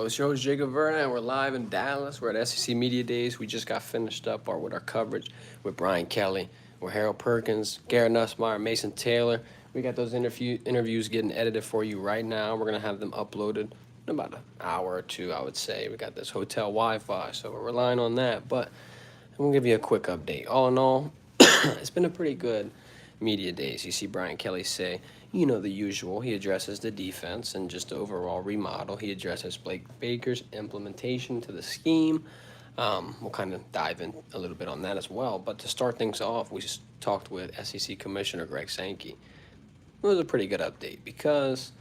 It's your host Jacob Verna, and we're live in Dallas. We're at SEC Media Days. We just got finished up with our coverage with Brian Kelly, with Harold Perkins, Garrett Nussmeier, Mason Taylor. We got those interviews getting edited for you right now. We're gonna have them uploaded in about an hour or two, I would say. We got this hotel Wi-Fi, so we're relying on that. But I'm gonna give you a quick update. All in all, it's been a pretty good media days. You see Brian Kelly say, the usual. He addresses the defense and just the overall remodel. He addresses Blake Baker's implementation to the scheme. We'll kind of dive in a little bit on that as well. But to start things off, we just talked with SEC Commissioner Greg Sankey. It was a pretty good update because,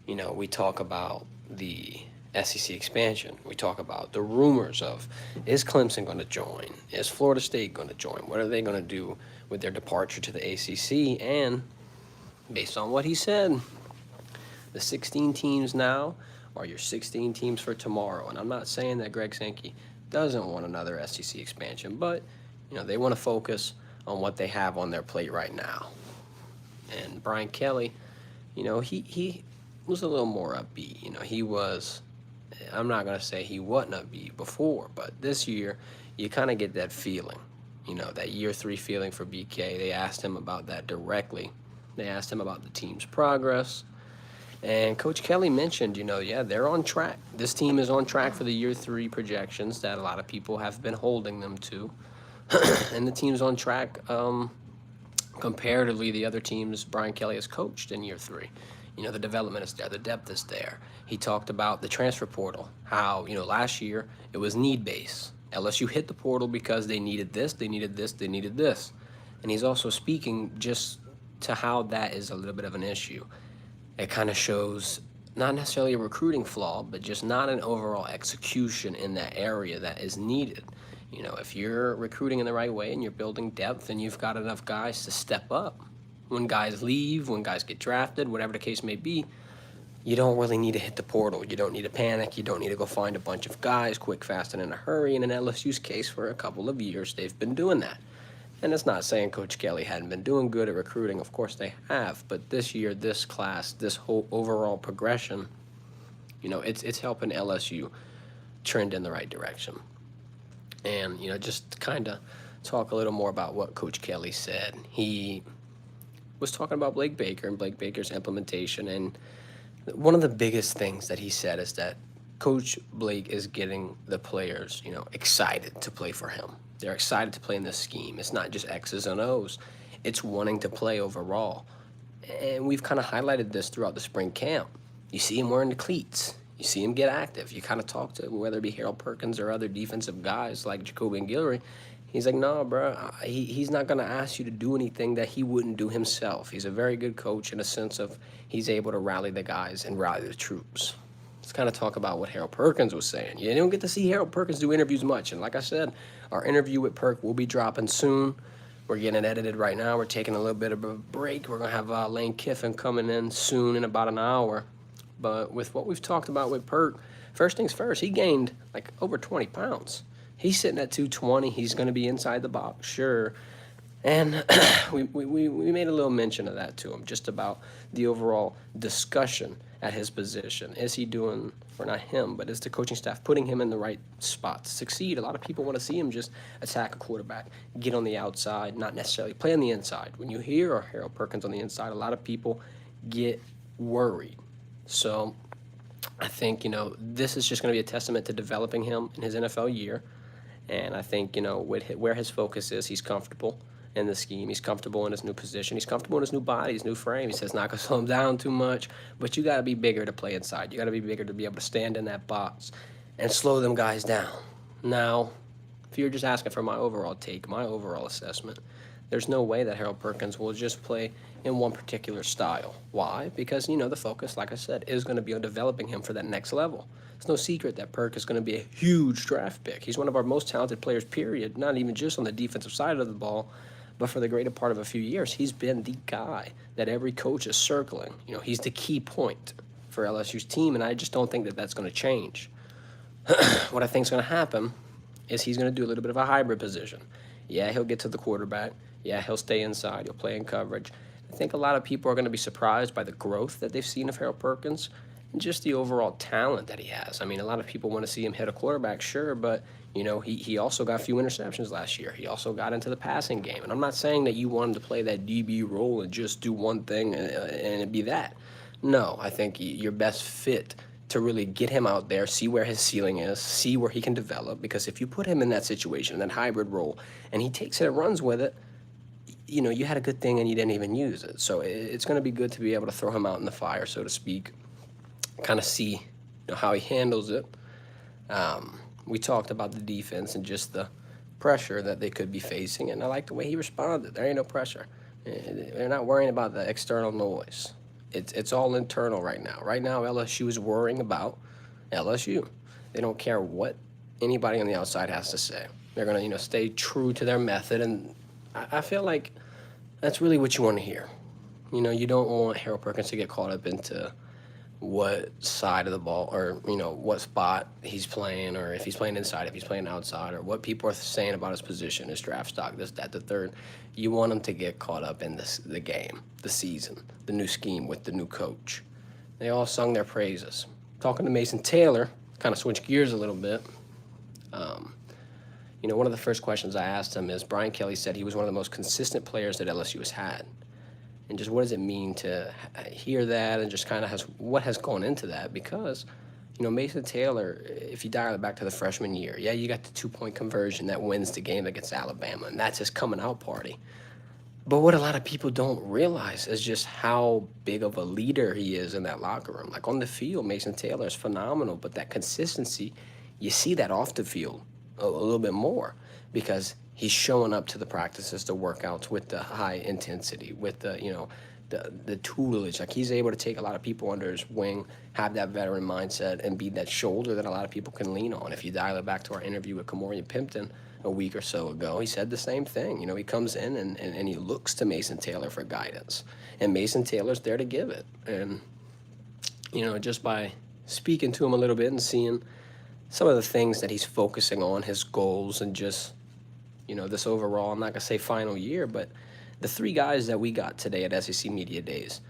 we talk about the SEC expansion. We talk about the rumors of, is Clemson going to join? Is Florida State going to join? What are they going to do with their departure to the ACC? And based on what he said, the 16 teams now are your 16 teams for tomorrow. And I'm not saying that Greg Sankey doesn't want another SEC expansion, but, they want to focus on what they have on their plate right now. And Brian Kelly, he was a little more upbeat. He was, I'm not going to say he wasn't upbeat before, but this year you kind of get that feeling, that year 3 feeling for BK. They asked him about that directly. They asked him about the team's progress. And Coach Kelly mentioned, they're on track. This team is on track for the year 3 projections that a lot of people have been holding them to. And the team's on track comparatively the other teams Brian Kelly has coached in year 3. The development is there, the depth is there. He talked about the transfer portal, how, last year it was need-based. LSU hit the portal because they needed this, they needed this, they needed this. And he's also speaking just to how that is a little bit of an issue. It kind of shows not necessarily a recruiting flaw, but just not an overall execution in that area that is needed. If you're recruiting in the right way and you're building depth and you've got enough guys to step up, when guys leave, when guys get drafted, whatever the case may be, you don't really need to hit the portal. You don't need to panic. You don't need to go find a bunch of guys quick, fast, and in a hurry. And in LSU's case, for a couple of years, they've been doing that. And it's not saying Coach Kelly hadn't been doing good at recruiting. Of course they have. But this year, this class, this whole overall progression, it's helping LSU trend in the right direction. And, just to kind of talk a little more about what Coach Kelly said. He was talking about Blake Baker and Blake Baker's implementation. And one of the biggest things that he said is that Coach Blake is getting the players, excited to play for him. They're excited to play in this scheme. It's not just X's and O's. It's wanting to play overall. And we've kind of highlighted this throughout the spring camp. You see him wearing the cleats. You see him get active. You kind of talk to whether it be Harold Perkins or other defensive guys like Jacoby and Guillory. He's like, no, bro, he's not going to ask you to do anything that he wouldn't do himself. He's a very good coach in a sense of he's able to rally the guys and rally the troops. Let's kind of talk about what Harold Perkins was saying. You don't get to see Harold Perkins do interviews much. And like I said, our interview with Perk will be dropping soon. We're getting it edited right now. We're taking a little bit of a break. We're going to have Lane Kiffin coming in soon in about an hour. But with what we've talked about with Perk, first things first, he gained like over 20 pounds. He's sitting at 220. He's going to be inside the box, sure. And we made a little mention of that to him, just about the overall discussion at his position. Is he doing, or not him, but is the coaching staff putting him in the right spot to succeed? A lot of people want to see him just attack a quarterback, get on the outside, not necessarily play on the inside. When you hear Harold Perkins on the inside, a lot of people get worried. So I think, this is just going to be a testament to developing him in his NFL year. And I think, where his focus is, he's comfortable in the scheme. He's comfortable in his new position. He's comfortable in his new body, his new frame. He says not going to slow him down too much, but you got to be bigger to play inside. You got to be bigger to be able to stand in that box and slow them guys down. Now, if you're just asking for my overall take, my overall assessment, there's no way that Harold Perkins will just play in one particular style. Why? Because, the focus, like I said, is going to be on developing him for that next level. It's no secret that Perk is going to be a huge draft pick. He's one of our most talented players, period, not even just on the defensive side of the ball, but for the greater part of a few years, he's been the guy that every coach is circling. He's the key point for LSU's team, and I just don't think that that's going to change. What I think is going to happen is he's going to do a little bit of a hybrid position. Yeah, he'll get to the quarterback. Yeah, he'll stay inside. He'll play in coverage. I think a lot of people are going to be surprised by the growth that they've seen of Harold Perkins and just the overall talent that he has. I mean, a lot of people want to see him hit a quarterback, sure, but he also got a few interceptions last year. He also got into the passing game, and I'm not saying that you want him to play that DB role and just do one thing and it be that. No, I think you're best fit to really get him out there, see where his ceiling is, see where he can develop. Because if you put him in that situation, in that hybrid role, and he takes it and runs with it, you had a good thing and you didn't even use it. So it's going to be good to be able to throw him out in the fire, so to speak, kind of see how he handles it. We talked about the defense and just the pressure that they could be facing, and I like the way he responded. There ain't no pressure. They're not worrying about the external noise. It's all internal right now. Right now, LSU is worrying about LSU. They don't care what anybody on the outside has to say. They're going to stay true to their method, and I feel like that's really what you want to hear. You don't want Harold Perkins to get caught up into what side of the ball or, what spot he's playing, or if he's playing inside, if he's playing outside, or what people are saying about his position, his draft stock, this, that, the third. You want him to get caught up in the game, the season, the new scheme with the new coach. They all sung their praises. Talking to Mason Taylor, kind of switch gears a little bit. One of the first questions I asked him is, Brian Kelly said he was one of the most consistent players that LSU has had. And just what does it mean to hear that, and just kind of what has gone into that? Because, Mason Taylor, if you dial it back to the freshman year, yeah, you got the 2-point conversion that wins the game against Alabama, and that's his coming out party. But what a lot of people don't realize is just how big of a leader he is in that locker room. Like on the field, Mason Taylor is phenomenal, but that consistency, you see that off the field a little bit more, because he's showing up to the practices, the workouts with the high intensity, with the tutelage. Like, he's able to take a lot of people under his wing, have that veteran mindset, and be that shoulder that a lot of people can lean on. If you dial it back to our interview with Kamorian Pimpton a week or so ago, he said the same thing. He comes in and he looks to Mason Taylor for guidance, and Mason Taylor's there to give it. And, just by speaking to him a little bit and seeing some of the things that he's focusing on, his goals, and just, this overall, I'm not going to say final year, but the 3 guys that we got today at SEC Media Days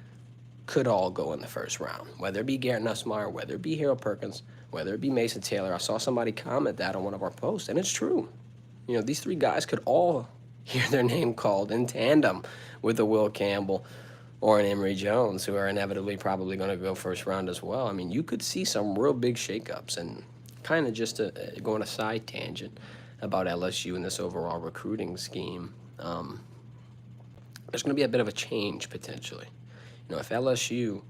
could all go in the first round, whether it be Garrett Nussmeier, whether it be Harold Perkins, whether it be Mason Taylor. I saw somebody comment that on one of our posts, and it's true. These 3 guys could all hear their name called in tandem with a Will Campbell or an Emory Jones, who are inevitably probably going to go first round as well. I mean, you could see some real big shakeups. And kind of just go on a side tangent about LSU and this overall recruiting scheme, there's going to be a bit of a change potentially. If LSU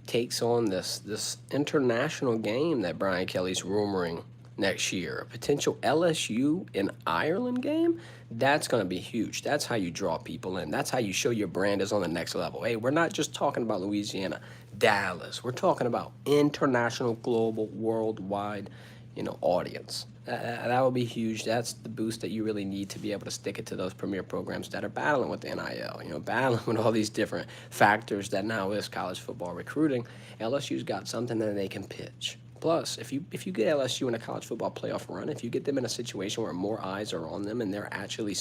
takes on this international game that Brian Kelly's rumoring next year, a potential LSU in Ireland game, that's going to be huge. That's how you draw people in. That's how you show your brand is on the next level. Hey, we're not just talking about Louisiana, Dallas. We're talking about international, global, worldwide, audience. That will be huge. That's the boost that you really need to be able to stick it to those premier programs that are battling with the NIL, battling with all these different factors that now is college football recruiting. LSU's got something that they can pitch. Plus, if you get LSU in a college football playoff run, if you get them in a situation where more eyes are on them and they're actually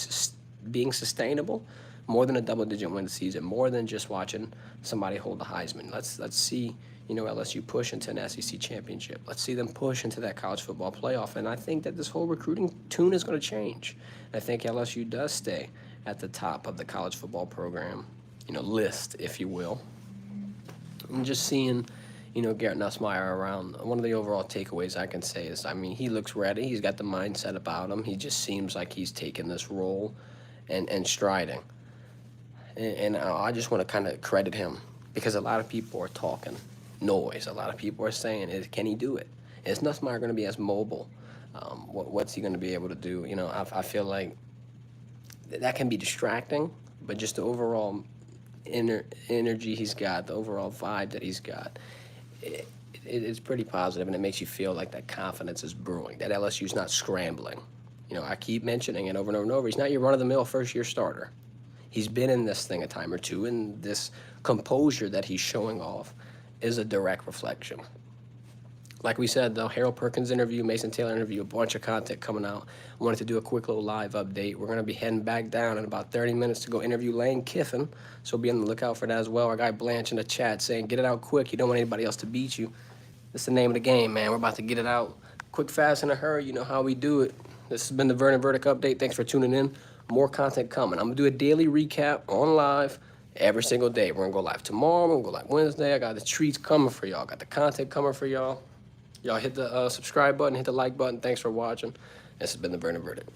being sustainable, more than a double-digit win season, more than just watching somebody hold the Heisman. Let's see, LSU push into an SEC championship. Let's see them push into that college football playoff. And I think that this whole recruiting tune is going to change. I think LSU does stay at the top of the college football program, list, if you will. And just seeing, Garrett Nussmeier around, one of the overall takeaways I can say is, he looks ready. He's got the mindset about him. He just seems like he's taking this role and striding. And I just want to kind of credit him, because a lot of people are talking noise. A lot of people are saying, can he do it? Is Nussmeier going to be as mobile? What's he going to be able to do? I feel like that can be distracting, but just the overall energy he's got, the overall vibe that he's got, it's pretty positive, and it makes you feel like that confidence is brewing, that LSU's not scrambling. I keep mentioning it over and over and over. He's not your run-of-the-mill first-year starter. He's been in this thing a time or two, and this composure that he's showing off is a direct reflection Like we said, though, Harold Perkins interview, Mason Taylor interview, a bunch of content coming out. I wanted to do a quick little live update. We're going to be heading back down in about 30 minutes to go interview Lane Kiffin, so be on the lookout for that as well. Our guy Blanche in the chat saying, get it out quick. You don't want anybody else to beat you. That's the name of the game, man. We're about to get it out quick, fast, in a hurry. You know how we do it. This has been the Vernon Verdict Update. Thanks for tuning in. More content coming. I'm going to do a daily recap on live every single day. We're going to go live tomorrow. We're going to go live Wednesday. I got the treats coming for y'all. Got the content coming for y'all. Y'all hit the subscribe button, hit the like button. Thanks for watching. This has been the Vernon Verdict.